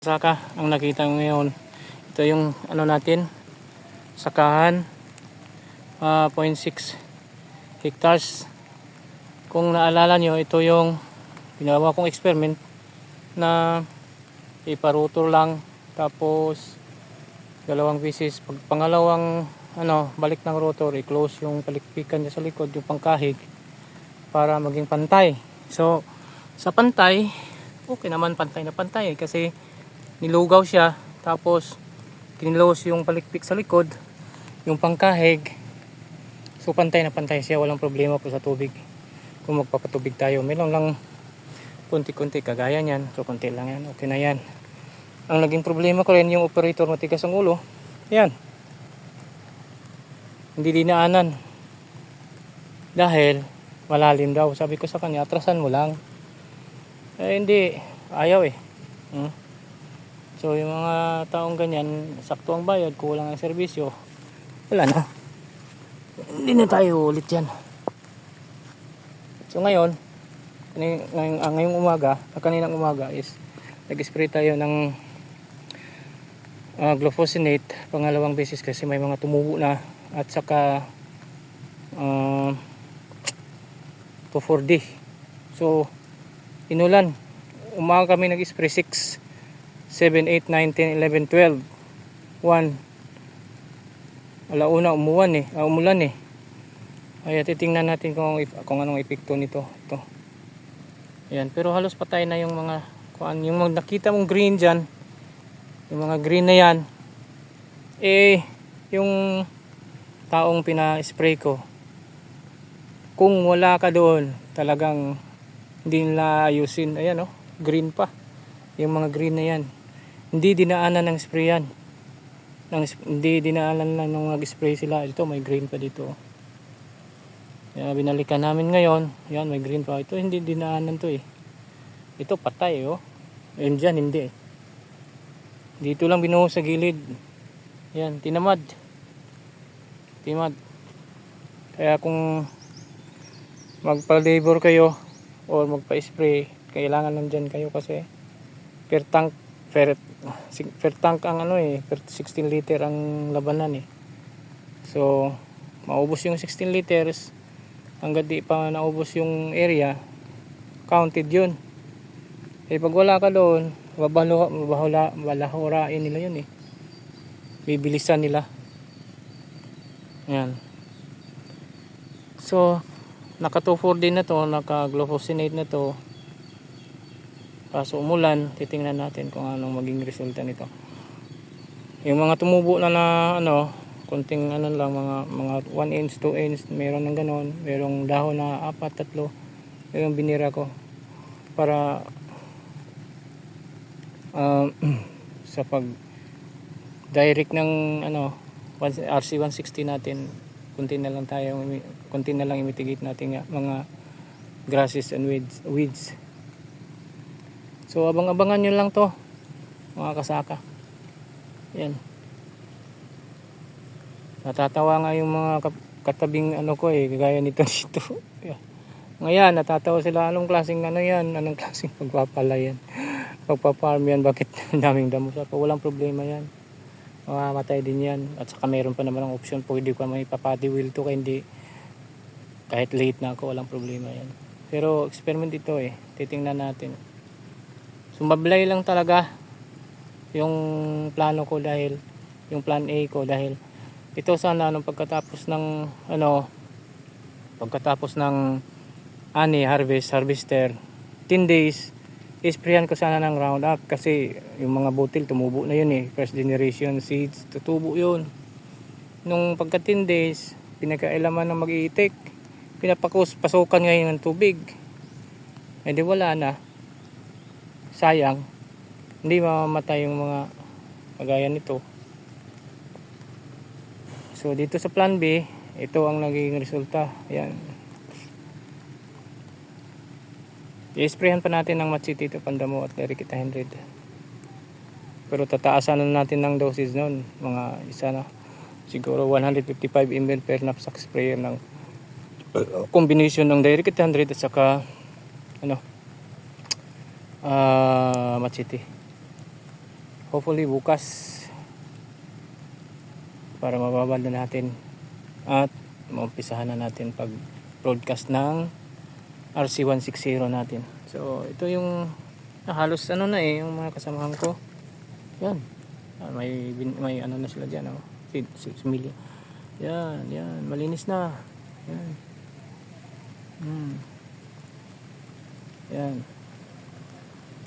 Saka ang nakita ngayon, ito yung ano natin, sakahan, 0.6 hectares. Kung naalala nyo, ito yung ginawa kong experiment na iparotor lang, tapos dalawang pieces. Pag pangalawang balik ng rotor, i-close yung palikpikan niya sa likod, yung pangkahig, para maging pantay. So sa pantay, okay naman, pantay na pantay kasi nilugaw siya, tapos kinlose yung palikpik sa likod, yung pangkahig. So pantay na pantay siya, walang problema po sa tubig. Kung magpapatubig tayo, meron lang kunti-kunti kagaya niyan, so konti lang yan, okay na yan. Ang naging problema ko rin, yung operator matigas ang ulo. Yan, hindi dinaanan dahil malalim daw. Sabi ko sa kanya, atrasan mo lang. Hindi, ayaw So yung mga taong ganyan, sakto ang bayad, kulang ang serbisyo, wala na, hindi na tayo ulit yan. So ngayon, ngayong umaga, kaninang umaga is nag-spray tayo ng glufosinate pangalawang beses kasi may mga tumubo na, at saka 2,4-D. So inulan, umaga kami nag-spray 6, 7, 8, 9, 10, 11, 12, 1, alauna umulan Ay, titingnan natin kung anong epekto nito. Ito. Ayan, pero halos patay na yung mga yung mga nakita mong green dyan, yung mga green na yan, yung taong pina-spray ko, kung wala ka doon, talagang hindi nila ayusin. Ayan green pa yung mga green na yan, hindi dinaanan ng spray yan, hindi dinaanan lang nung nag-spray sila. Ito may green pa dito. Kaya binalikan namin ngayon, yan may green pa. Ito hindi dinaanan to ito patay Ayun dyan hindi dito lang binuhos sa gilid. Yan, tinamad. Kaya kung magpa-labor kayo o magpa-spray, kailangan nandyan kayo kasi per tank ang 16 liter ang labanan So maubos yung 16 liters, hanggang di pa naubos yung area, counted yun. Pag wala ka doon, balahurain nila yun bibilisan nila. Yan. So naka 2,4-D na to, naka glufosinate na to. Kaso umulan, titingnan natin kung anong maging resulta nito. Yung mga tumubo na konting lang, mga 1 inch, 2 inch, meron ng ganon, merong dahon na 4, 3, yung binira ko para sa pag direct ng RC160 natin, konti na lang imitigate natin mga grasses and weeds. So abang-abangan nyo lang to, mga kasaka. Yan, natatawa nga yung mga katabing gaya nito dito. Ngayon natatawa sila, anong klaseng pagpapalay yan, pagpaparm yan, bakit daming damo? Walang problema yan, mamamatay din yan. At saka meron pa naman ang option, pwede ko may papadi wheel to, kahit late na ako, walang problema yan. Pero experiment ito titingnan natin. Sumablay lang talaga yung plano ko, dahil yung plan A ko, dahil ito sana pagkatapos ng harvester 10 days, isprayan ko sana ng Roundup, kasi yung mga butil tumubo na yun first generation seeds, tutubo yun. Nung pagka 10 days, pinakailaman ng mag-iitik, pasukan ngayon ng tubig, di wala na, sayang, hindi mamamatay yung mga kagaya nito. So dito sa plan B, ito ang naging resulta. Ayan, i-sprayhan pa natin ng Machete ito, Pandamo at Clericita 100, pero tataasan na natin ng dosage nun, mga siguro 155 ml per knapsack sprayer ng combination ng Clericita 100 at saka Machete. hopefully bukas para mababad na natin at maumpisahan na natin pag broadcast ng RC160 natin. So ito yung halos ano na yung mga kasamahan ko. Yan. May ano na sila diyan, oh. 6 million. Yan, malinis na. Yan. Yan.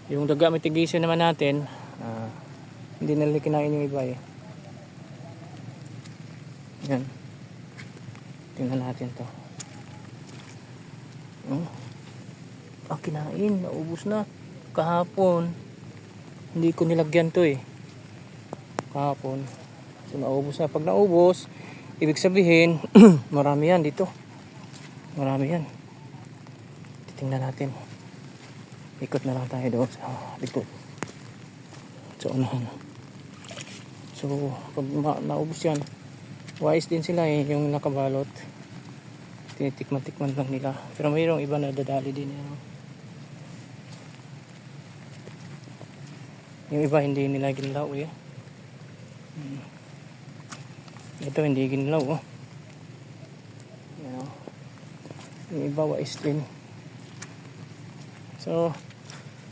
Yung daga mitigation naman natin, hindi nila kinain yung iba eh. Yan. Tingnan natin to. Kinain, naubos na. Kahapon, hindi ko nilagyan to eh. Kahapon. So naubos na. Pag naubos, ibig sabihin, marami yan dito. Marami yan. Titingnan natin. Ikot na lang tayo doon sa likod. So unahan. So pag naubos yan, wise din sila eh, yung nakabalot. Tinitikman-tikman lang nila. Pero mayroong iba na dadali din yan. Yung iba hindi nila ginlaw eh. Ito hindi ginlaw oh. Yan, oh. Yung iba wais din. So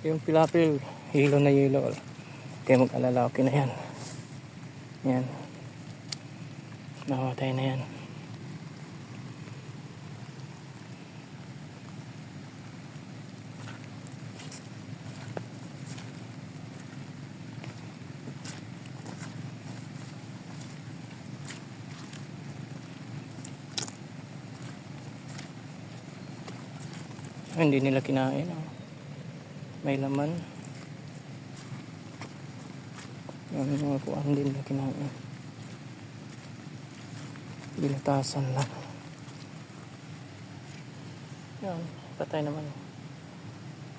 yung pilapil hilo na hilo. Kaya mag-alala, okay na yan. Yan. Namatay na yan. Hindi nila kinain. May laman. Yung mga kuwan hindi nila kinain. Binatasan lang. Yan. Patay naman.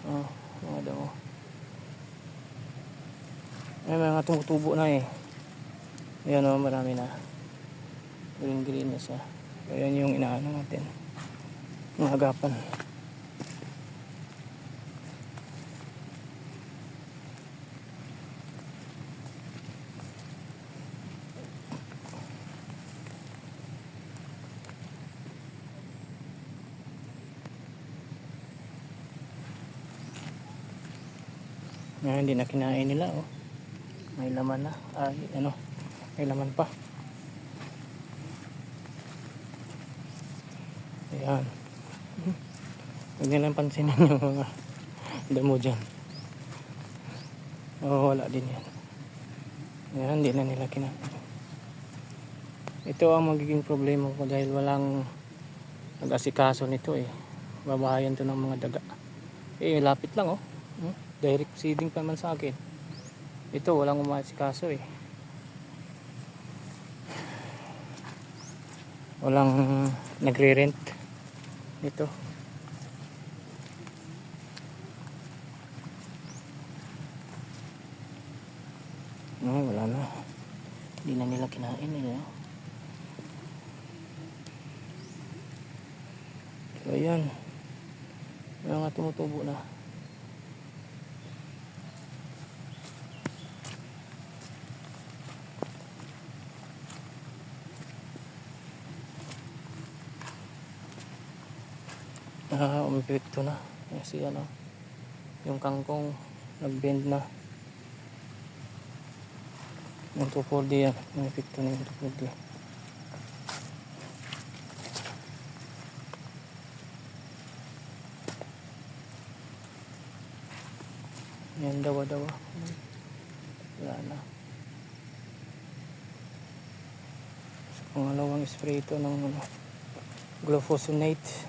Mga damo. May mga tumutubo na eh. Ayan o, marami na. Green na siya. Ayan yung inaano natin. Mga agapan. Hindi na kinain nila oh. May laman na. May laman pa. Ayan. Huwag nilang pansinin yung mga damo dyan. Wala din yan. Ayan, hindi na nila kinain. Ito ang magiging problema ko dahil walang nag-asikaso nito eh. Babahayan to ng mga daga. Lapit lang oh. Direct seeding pa man sa akin. Ito walang umasikaso eh. Walang nagre-rent nito. Wala na. Hindi na nila kinain eh. So ayan. May mga tumutubo na. Umipekto na kasi yung kangkong nagbend na yung 240 yan, umipekto na yung 240. Yan dawa wala na. So pangalawang spray ito ng glufosinate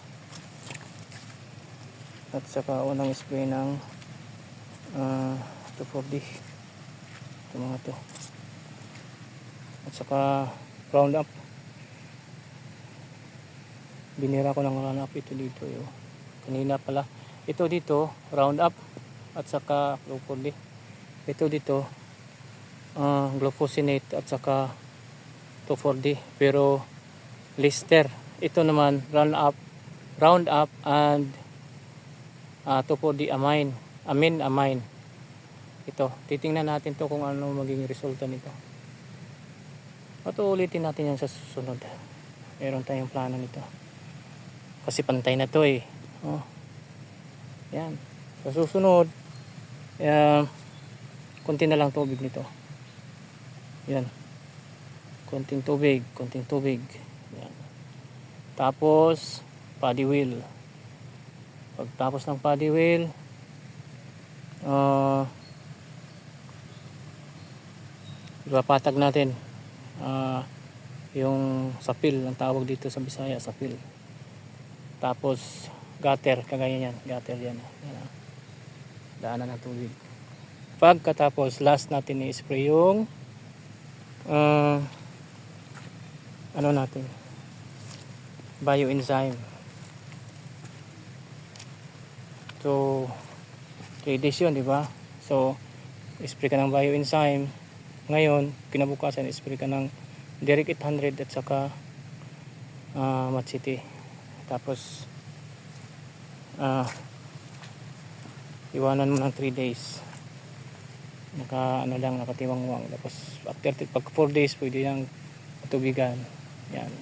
at saka unang spray ng 240 ito mga to at saka round up. Binira ko ng round up ito dito kanina pala ito dito round up at saka 240 ito dito glufosinate at saka 240 pero Lister ito naman round up and 240 amine ito, titingnan natin to kung ano magiging resulta nito. At ulitin natin yan sa susunod. Meron tayong plano nito. Kasi pantay na to eh. Oh. Yan. Sa susunod, konti na lang tubig nito. Yan. Konting tubig, konting tubig. Yan. Tapos, paddy wheel. Pagtapos ng paddy wheel, ipapatag natin yung sapil, ang tawag dito sa Bisaya, sapil. Tapos gutter, kagaya yan, gutter yan. Yan, daanan ng tubig. Pagkatapos, last natin i-spray yung ano natin, bioenzyme. So 3 days yun, di ba? So spray ka ng bioenzyme. Ngayon, kinabukasan spray ka ng Derek 800 at saka Machete. Tapos iwanan mo ng 3 days. Nakatiwangwang. Tapos after pag 4 days pwede nang tubigan. Yan.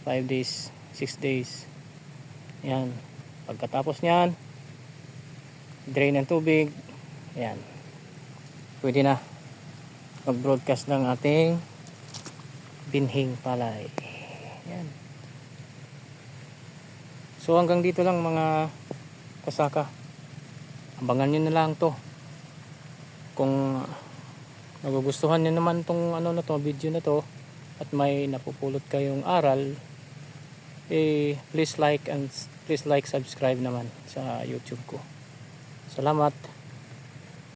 5 days, 6 days. Yan. Pagkatapos niyan, drain ng tubig. Yan. Pwede na mag-broadcast ng ating binhing palay. Yan. So hanggang dito lang mga kasaka. Abangan nyo na lang to. Kung nagugustuhan nyo naman tong ano na to, video na to, at may napupulot kayong aral, please like, subscribe naman sa YouTube ko. Salamat.